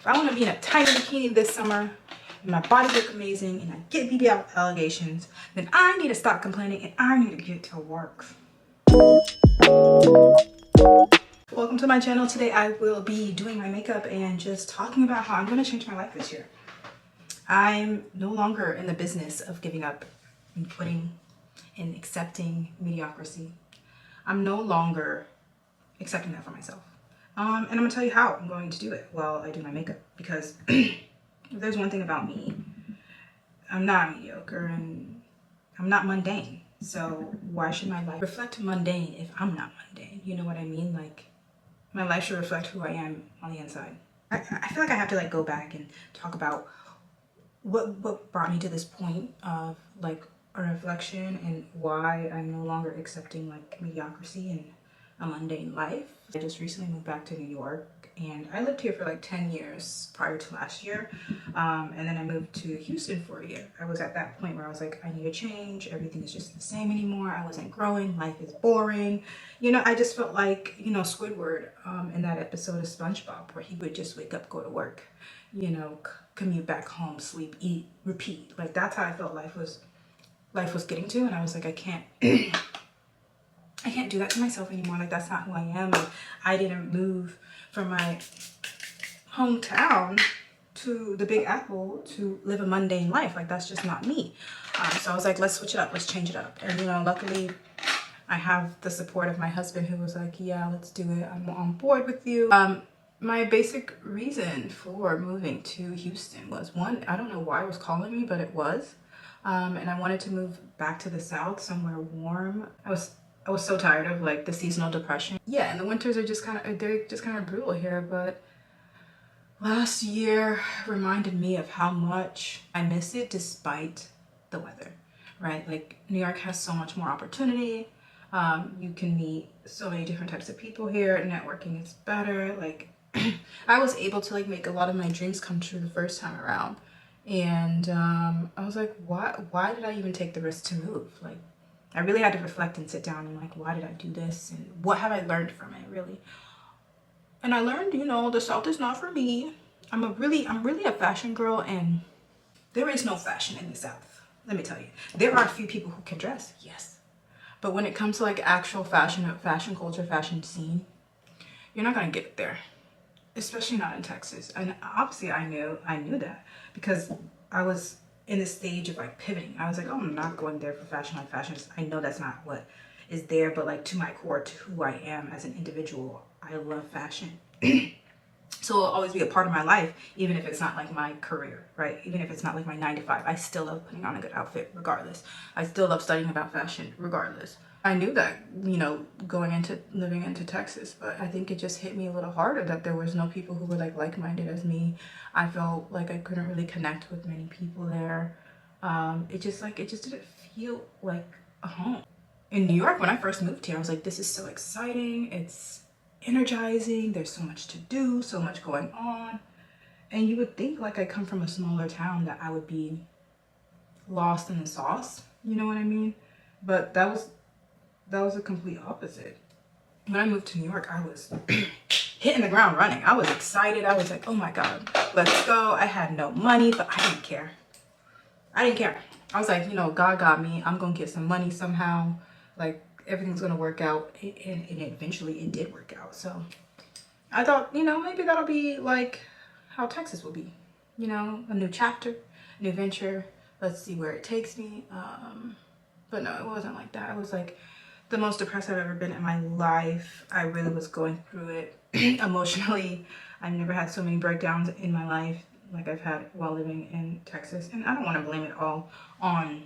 If I want to be in a tiny bikini this summer, and my body look amazing, and I get BBL allegations, then I need to stop complaining and I need to get to work. Welcome to my channel. Today I will be doing my makeup and just talking about how I'm going to change my life this year. I'm no longer in the business of giving up and quitting and accepting mediocrity. I'm no longer accepting that for myself. And I'm going to tell you how I'm going to do it while I do my makeup. Because if there's one thing about me, I'm not mediocre and I'm not mundane. So why should my life reflect mundane if I'm not mundane? You know what I mean? Like, my life should reflect who I am on the inside. I feel like I have to like go back and talk about what brought me to this point of like a reflection and why I'm no longer accepting like mediocrity and a mundane life. I just recently moved back to New York and I lived here for like 10 years prior to last year. And then I moved to Houston for a year. I was at that point where I was like, I need a change. Everything is just the same anymore. I wasn't growing. Life is boring. You know, I just felt like, you know, Squidward in that episode of SpongeBob where he would just wake up, go to work, you know, commute back home, sleep, eat, repeat. Like that's how I felt life was getting to. And I was like, I can't do that to myself anymore. Like that's not who I am. Like, I didn't move from my hometown to the Big Apple to live a mundane life. Like that's just not me. So I was like, let's switch it up. Let's change it up. And you know, luckily I have the support of my husband who was like, yeah, let's do it. I'm on board with you. My basic reason for moving to Houston was one, I don't know why it was calling me, but it was. And I wanted to move back to the South, somewhere warm. I was so tired of like the seasonal depression. Yeah, and the winters are just kind of brutal here, but last year reminded me of how much I miss it despite the weather, right? Like New York has so much more opportunity. You can meet so many different types of people here. Networking is better. Like I was able to like make a lot of my dreams come true the first time around. And I was like, why did I even take the risk to move? Like I really had to reflect and sit down and like, why did I do this? And what have I learned from it really? And I learned, you know, the South is not for me. I'm really a fashion girl and there is no fashion in the South. Let me tell you, there are a few people who can dress, yes. But when it comes to like actual fashion culture, fashion scene, you're not gonna get it there. Especially not in Texas. And obviously I knew that because I was in the stage of like pivoting. I was like, oh, I'm not going there for fashion. Like fashion, I know that's not what is there, but like to my core, to who I am as an individual, I love fashion. So it'll always be a part of my life, even if it's not like my career, right? Even if it's not like my 9 to 5, I still love putting on a good outfit regardless. I still love studying about fashion regardless. I knew that, you know, living into Texas, but I think it just hit me a little harder that there was no people who were like-minded as me. I felt like I couldn't really connect with many people there. It just didn't feel like a home. In New York, when I first moved here, I was like, this is so exciting. It's energizing. There's so much to do, so much going on. And you would think like I come from a smaller town that I would be lost in the sauce. You know what I mean? But that was a complete opposite. When I moved to New York, I was hitting the ground running. I was excited. I was like, oh my God, let's go. I had no money, but I didn't care. I was like, you know, God got me. I'm going to get some money somehow. Like everything's going to work out. And eventually it did work out. So I thought, you know, maybe that'll be like how Texas will be. You know, a new chapter, a new venture. Let's see where it takes me. But no, it wasn't like that. I was like the most depressed I've ever been in my life. I really was going through it emotionally. I've never had so many breakdowns in my life like I've had while living in Texas. And I don't want to blame it all on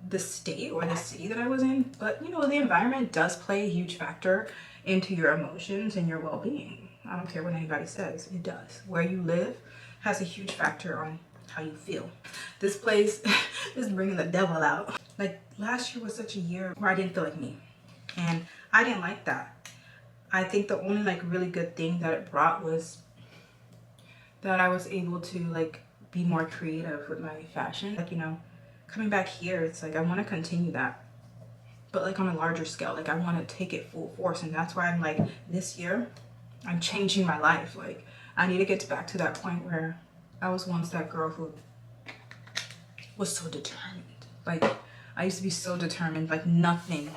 the state or the city that I was in, but you know, the environment does play a huge factor into your emotions and your well-being. I don't care what anybody says, it does. Where you live has a huge factor on how you feel. This place is bringing the devil out. Like last year was such a year where I didn't feel like me, and I didn't like that. I think the only like really good thing that it brought was that I was able to like be more creative with my fashion. Like, you know, coming back here, it's like I want to continue that, but like on a larger scale. Like I want to take it full force, and that's why I'm like, this year I'm changing my life. Like I need to get back to that point where I was once that girl who was so determined. Like, I used to be so determined, like nothing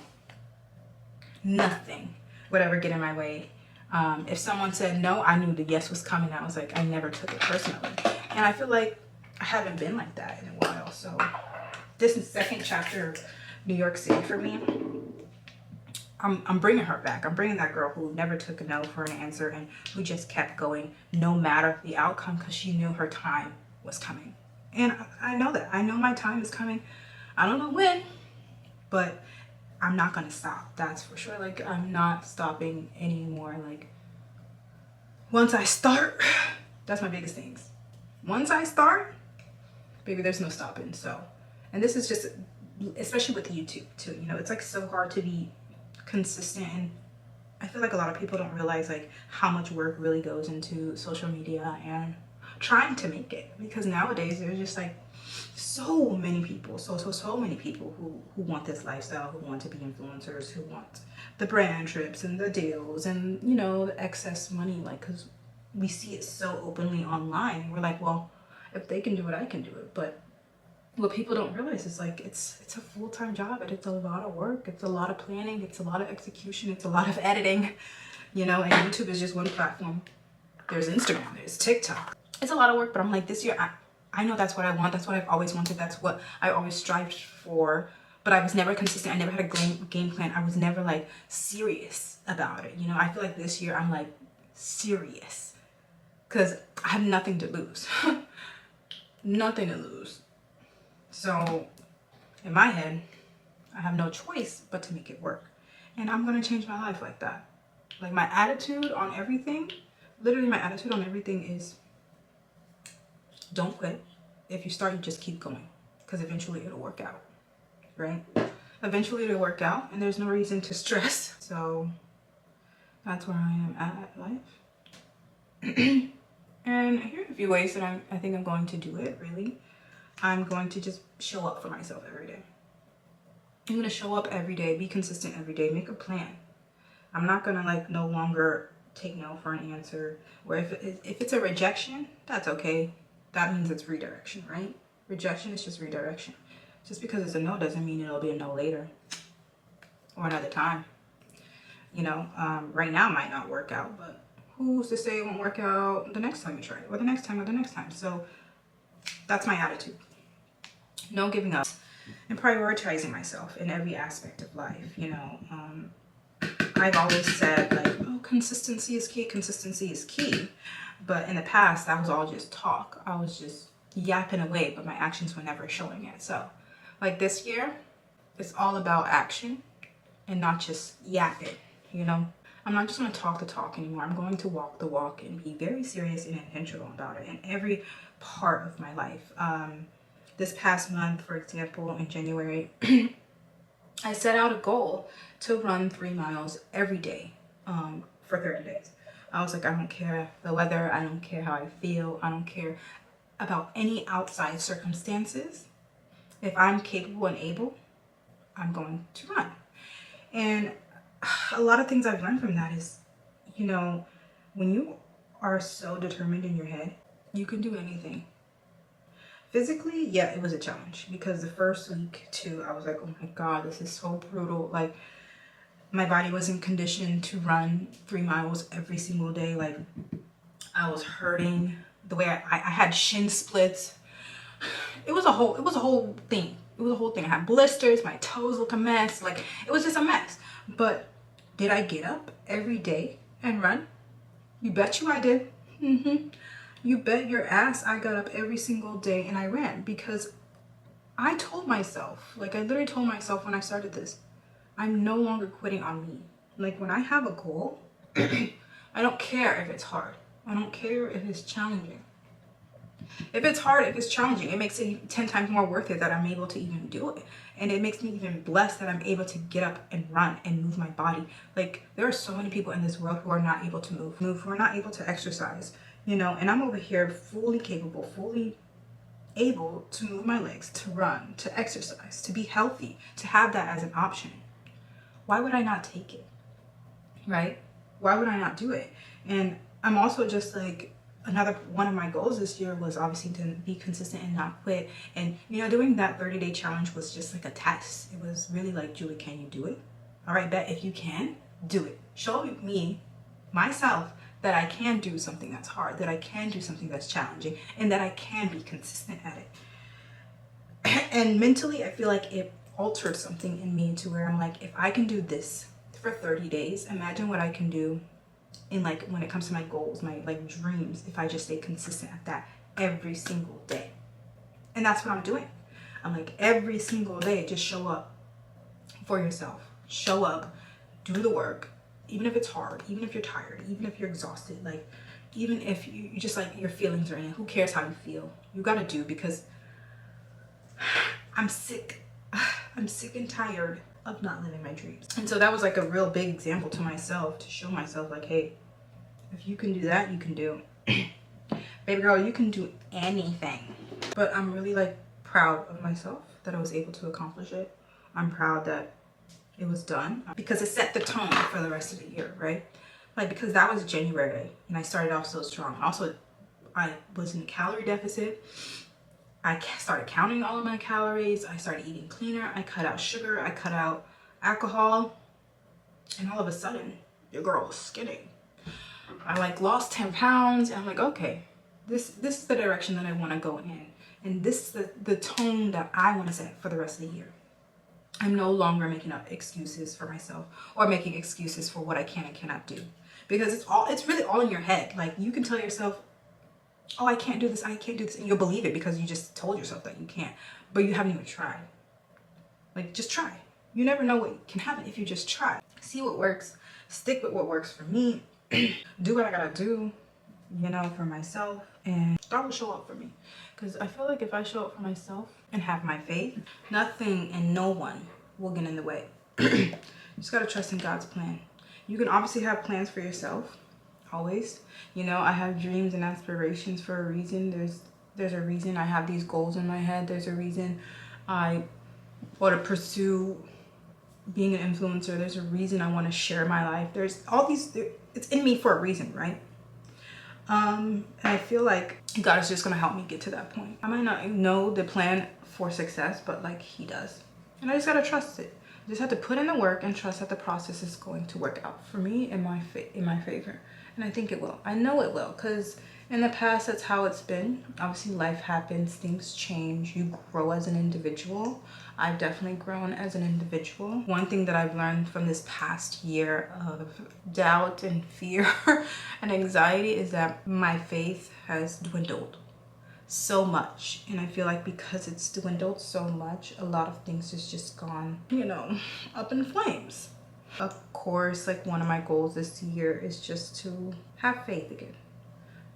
would ever get in my way. If someone said no, I knew the yes was coming. I was like, I never took it personally. And I feel like I haven't been like that in a while. So this is second chapter of New York City for me. I'm bringing her back. I'm bringing that girl who never took a no for an answer and who just kept going no matter the outcome, because she knew her time was coming. And I know that. I know my time is coming. I don't know when, but I'm not going to stop. That's for sure. Like, I'm not stopping anymore. Like, once I start, that's my biggest things. Once I start, baby, there's no stopping. So, and this is just, especially with YouTube too, you know, it's like so hard to be consistent. And I feel like a lot of people don't realize like how much work really goes into social media and trying to make it, because nowadays there's just like so many people, so many people who want this lifestyle, who want to be influencers, who want the brand trips and the deals and, you know, the excess money, like, because we see it so openly online. We're like, well, if they can do it, I can do it. But what people don't realize is like it's a full-time job, and it's a lot of work, it's a lot of planning, it's a lot of execution, it's a lot of editing, you know. And YouTube is just one platform. There's Instagram, there's TikTok. It's a lot of work, but I'm like, this year I know that's what I want. That's what I've always wanted. That's what I always strived for. But I was never consistent. I never had a game plan. I was never like serious about it. You know, I feel like this year I'm like serious because I have nothing to lose. Nothing to lose. So in my head, I have no choice but to make it work. And I'm going to change my life like that. Like, my attitude on everything, literally my attitude on everything is, don't quit. If you start, you just keep going, because eventually it'll work out, right? Eventually it'll work out, and there's no reason to stress. So that's where I am at life. And here are a few ways that I think I'm going to do it, really. I'm going to just show up for myself every day. I'm going to show up every day, be consistent every day, make a plan. I'm not going to like no longer take no for an answer. Or if it's a rejection, that's okay. That means it's redirection, right? Rejection is just redirection. Just because it's a no doesn't mean it'll be a no later or another time. You know, right now might not work out, but who's to say it won't work out the next time you try it, or the next time, or the next time. So that's my attitude. No giving up and prioritizing myself in every aspect of life. You know, I've always said like, oh, consistency is key. Consistency is key. But in the past, that was all just talk. I was just yapping away, but my actions were never showing it. So like this year, it's all about action and not just yapping, you know. I'm not just going to talk the talk anymore. I'm going to walk the walk and be very serious and intentional about it in every part of my life. This past month, for example, in January, I set out a goal to run 3 miles every day for 30 days. I was like, I don't care the weather. I don't care how I feel. I don't care about any outside circumstances. If I'm capable and able, I'm going to run. And a lot of things I've learned from that is, you know, when you are so determined in your head, you can do anything. Physically, yeah, it was a challenge, because the first week too, I was like, oh my God, this is so brutal. Like, my body wasn't conditioned to run 3 miles every single day. Like, I was hurting. The way I had shin splits. It was a whole thing. It was a whole thing. I had blisters. My toes look a mess. Like, it was just a mess. But did I get up every day and run? You bet you I did. You bet your ass I got up every single day and I ran, because I told myself, like, I literally told myself when I started this, I'm no longer quitting on me. Like, when I have a goal, I don't care if it's hard. I don't care if it's challenging. If it's hard, if it's challenging, it makes it 10 times more worth it that I'm able to even do it. And it makes me even blessed that I'm able to get up and run and move my body. Like, there are so many people in this world who are not able to move, who are not able to exercise, you know, and I'm over here fully capable, fully able to move my legs, to run, to exercise, to be healthy, to have that as an option. Why would I not take it? Right? Why would I not do it? And I'm also just like, another one of my goals this year was obviously to be consistent and not quit. And doing that 30-day challenge was just like a test. It was really like, Julie, can you do it? All right, bet if you can, do it. Show me, myself, that I can do something that's hard, that I can do something that's challenging, and that I can be consistent at it. And mentally, I feel like it altered something in me to where I'm like, if I can do this for 30 days, imagine what I can do in, like, when it comes to my goals, my like dreams, if I just stay consistent at that every single day. And that's what I'm doing. I'm like, every single day, just show up for yourself. Show up, do the work, even if it's hard, even if you're tired, even if you're exhausted, like, even if you just like your feelings are in it, who cares how you feel? You gotta do, because I'm sick. I'm sick and tired of not living my dreams. And so that was like a real big example to myself, to show myself like, hey, if you can do that, you can do. Baby girl, you can do anything. But I'm really like proud of myself that I was able to accomplish it. I'm proud that it was done, because it set the tone for the rest of the year, right? Like, because that was January and I started off so strong. Also, I was in a calorie deficit. I started counting all of my calories. I started eating cleaner. I cut out sugar. I cut out alcohol. And all of a sudden, your girl was skinny. I like lost 10 pounds. And I'm like, okay, this is the direction that I want to go in. And this is the tone that I want to set for the rest of the year. I'm no longer making up excuses for myself or making excuses for what I can and cannot do. Because it's really all in your head. Like, you can tell yourself, oh, I can't do this, I can't do this, and you'll believe it because you just told yourself that you can't, but you haven't even tried. Like, just try. You never know what can happen if you just try. See what works, stick with what works for me, do what I gotta do, for myself, and God will show up for me. Because I feel like if I show up for myself and have my faith, nothing and no one will get in the way. You just gotta trust in God's plan. You can obviously have plans for yourself, always. I have dreams and aspirations for a reason. There's a reason I have these goals in my head. There's a reason I want to pursue being an influencer. There's a reason I want to share my life. There's all these, it's in me for a reason, right? And I feel like God is just going to help me get to that point. I might not know the plan for success, but like He does. And I just got to trust it. I just have to put in the work and trust that the process is going to work out for me in my favor. And I think it will. I know it will, because in the past, that's how it's been. Obviously, life happens, things change, you grow as an individual. I've definitely grown as an individual. One thing that I've learned from this past year of doubt and fear and anxiety is that my faith has dwindled so much. And I feel like because it's dwindled so much, a lot of things has just gone, up in flames. Of course, like, one of my goals this year is just to have faith again.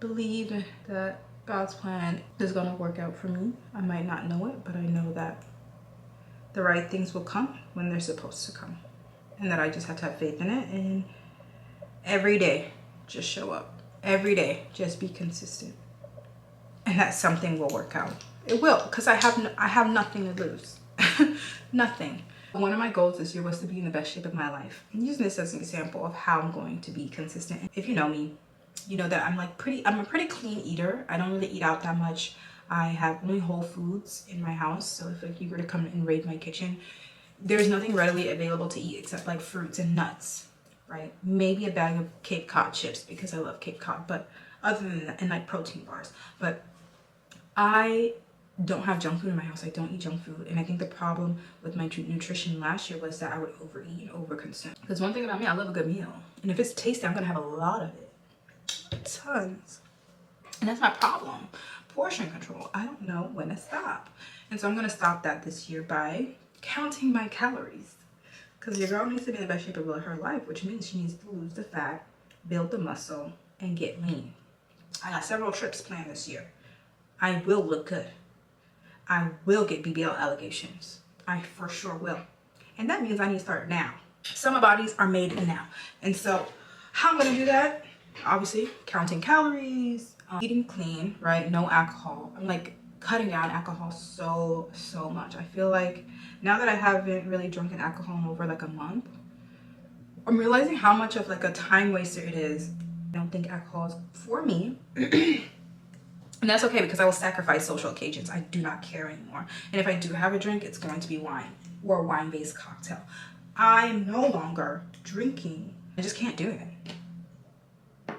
Believe that God's plan is going to work out for me. I might not know it, but I know that the right things will come when they're supposed to come. And that I just have to have faith in it. And every day, just show up. Every day, just be consistent. And that something will work out. It will, because I have nothing to lose. Nothing. One of my goals this year was to be in the best shape of my life. I'm using this as an example of how I'm going to be consistent. If you know me, you know that I'm a pretty clean eater. I don't really eat out that much. I have only whole foods in my house. So if like you were to come and raid my kitchen, there's nothing readily available to eat except like fruits and nuts, right? Maybe a bag of Cape Cod chips because I love Cape Cod, but other than that, and like protein bars. But I don't have junk food in my house. I don't eat junk food. And I think the problem with my nutrition last year was that I would overeat and overconsume. Because one thing about me, I love a good meal. And if it's tasty, I'm going to have a lot of it. Tons. And that's my problem. Portion control. I don't know when to stop. And so I'm going to stop that this year by counting my calories. Because your girl needs to be in the best shape of her life, which means she needs to lose the fat, build the muscle, and get lean. I got several trips planned this year. I will look good. I will get BBL allegations. I for sure will. And that means I need to start now. Summer bodies are made now. And so how I'm going to do that? Obviously, counting calories, eating clean, right? No alcohol. I'm like cutting down alcohol so much. I feel like now that I haven't really drunken alcohol in over like a month, I'm realizing how much of like a time waster it is I don't think alcohol is for me. And that's okay because I will sacrifice social occasions. I do not care anymore. And if I do have a drink, it's going to be wine or a wine-based cocktail. I am no longer drinking. I just can't do it.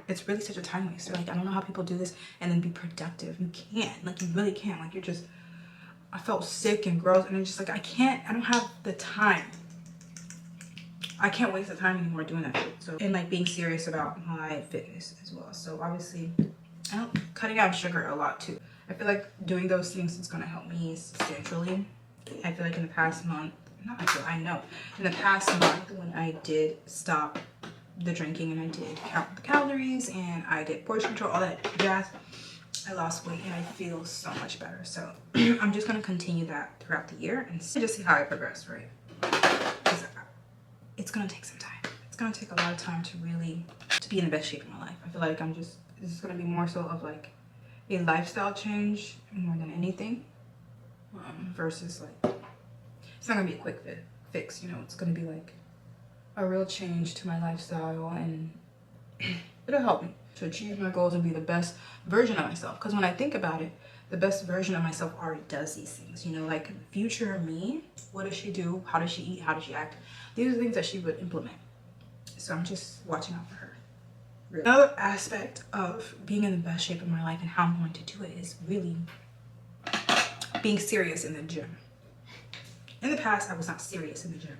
It's really such a time waster. Like, I don't know how people do this and then be productive. You can't. Like, you really can't. Like, you're just... I felt sick and gross, and it's just like, I don't have the time. I can't waste the time anymore doing that shit. So, and like being serious about my fitness as well. So obviously, cutting out sugar a lot too. I feel like doing those things is gonna help me substantially. I feel like in the past month, I know. In the past month when I did stop the drinking and I did count the calories and I did portion control, all that jazz, I lost weight and I feel so much better. So I'm just gonna continue that throughout the year and just see how I progress, right? Because it's gonna take some time. It's gonna take a lot of time to be in the best shape of my life. I feel like this is gonna be more so of like a lifestyle change more than anything, versus like, it's not gonna be a quick fix, you know, it's gonna be like a real change to my lifestyle, and it'll help me to achieve my goals and be the best version of myself. Because when I think about it, the best version of myself already does these things, you know, like future me, what does she do? How does she eat? How does she act? These are things that she would implement. So I'm just watching out for her. Really. Another aspect of being in the best shape of my life and how I'm going to do it is really being serious in the gym. In the past, I was not serious in the gym.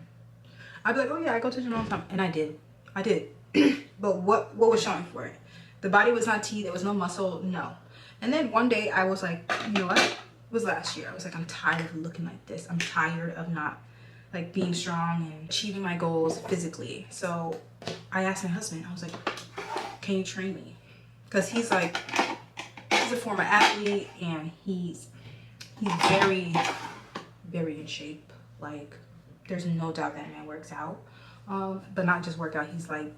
I'd be like, oh yeah, I go to the gym all the time. And I did. But what was showing for it? The body was not T, there was no muscle, no. And then one day I was like, you know what? It was last year. I was like, I'm tired of looking like this. I'm tired of not like being strong and achieving my goals physically. So I asked my husband, I was like, can you train me? Because he's a former athlete and he's very, very in shape. Like, there's no doubt that man works out. But not just work out, he's like,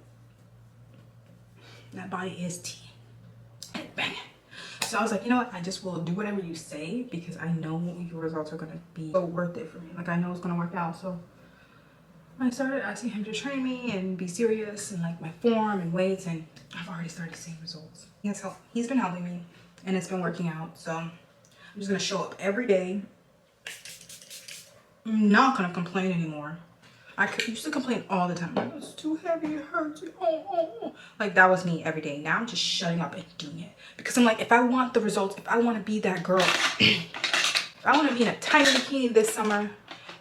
that body is T. And bang. So I was like, you know what? I just will do whatever you say because I know your results are going to be so worth it for me. Like, I know it's going to work out. So I started asking him to train me and be serious and like my form and weights, and I've already started seeing results. He's been helping me and it's been working out. So I'm just going to show up every day. I'm not going to complain anymore. I used to complain all the time. Like, it's too heavy, it hurts. Oh. Like, that was me every day. Now I'm just shutting up and doing it. Because I'm like, if I want the results, if I want to be that girl, if I want to be in a tiny bikini this summer,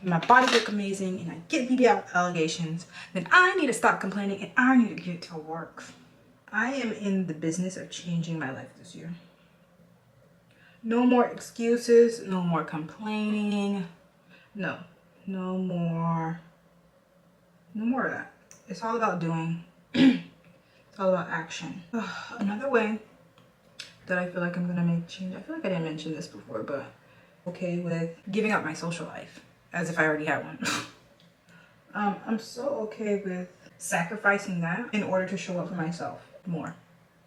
and my body look amazing, and I get BBL allegations, then I need to stop complaining and I need to get to work. I am in the business of changing my life this year. No more excuses, no more complaining. No more of that. It's all about doing. It's all about action. Another way that I feel like I'm gonna make change, I feel like I didn't mention this before, but okay with giving up my social life as if I already had one. I'm so okay with sacrificing that in order to show up for myself more.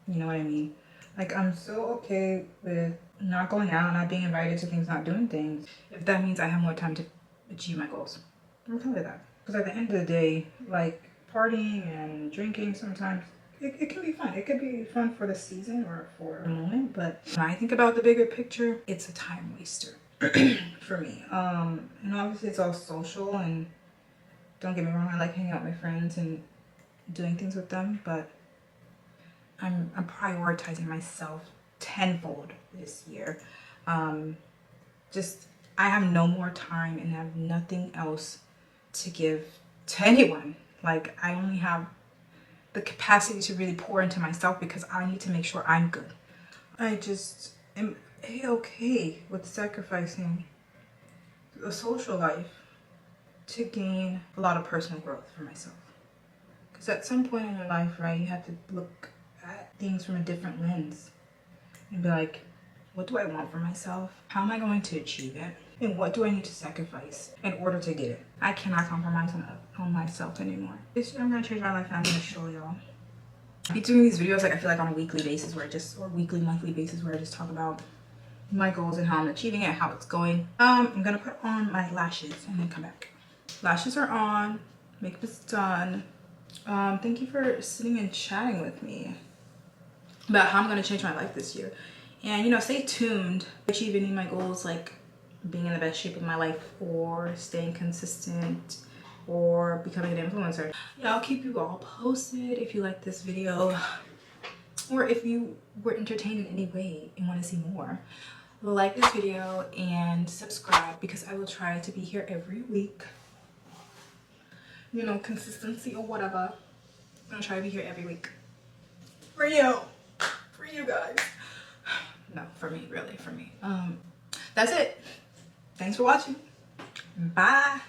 You know what I mean? Like, I'm so okay with not going out, not being invited to things, not doing things, if that means I have more time to achieve my goals. I'm okay with that. Because at the end of the day, like, partying and drinking sometimes, it can be fun. It could be fun for the season or for a moment, but when I think about the bigger picture, it's a time waster for me. And obviously it's all social, and don't get me wrong, I like hanging out with my friends and doing things with them, but I'm prioritizing myself tenfold this year. I have no more time and have nothing else to give to anyone. Like, I only have the capacity to really pour into myself because I need to make sure I'm good. I just am okay with sacrificing a social life to gain a lot of personal growth for myself. Because at some point in your life, right, you have to look at things from a different lens and be like, what do I want for myself? How am I going to achieve it? And what do I need to sacrifice in order to get it? I cannot compromise on myself anymore. This year I'm gonna change my life and I'm gonna show y'all. I be doing these videos, like, I feel like on a weekly basis or weekly, monthly basis, where I just talk about my goals and how I'm achieving it, how it's going. I'm gonna put on my lashes and then come back. Lashes are on, makeup is done. Thank you for sitting and chatting with me. about how I'm going to change my life this year. And, you know, stay tuned. Achieving any of my goals, like being in the best shape of my life, or staying consistent, or becoming an influencer. Yeah, I'll keep you all posted if you like this video, or if you were entertained in any way and want to see more. Like this video and subscribe, because I will try to be here every week. You know, consistency or whatever. I'm gonna try to be here every week. For you guys. No, for me, really, for me. That's it. Thanks for watching. Bye.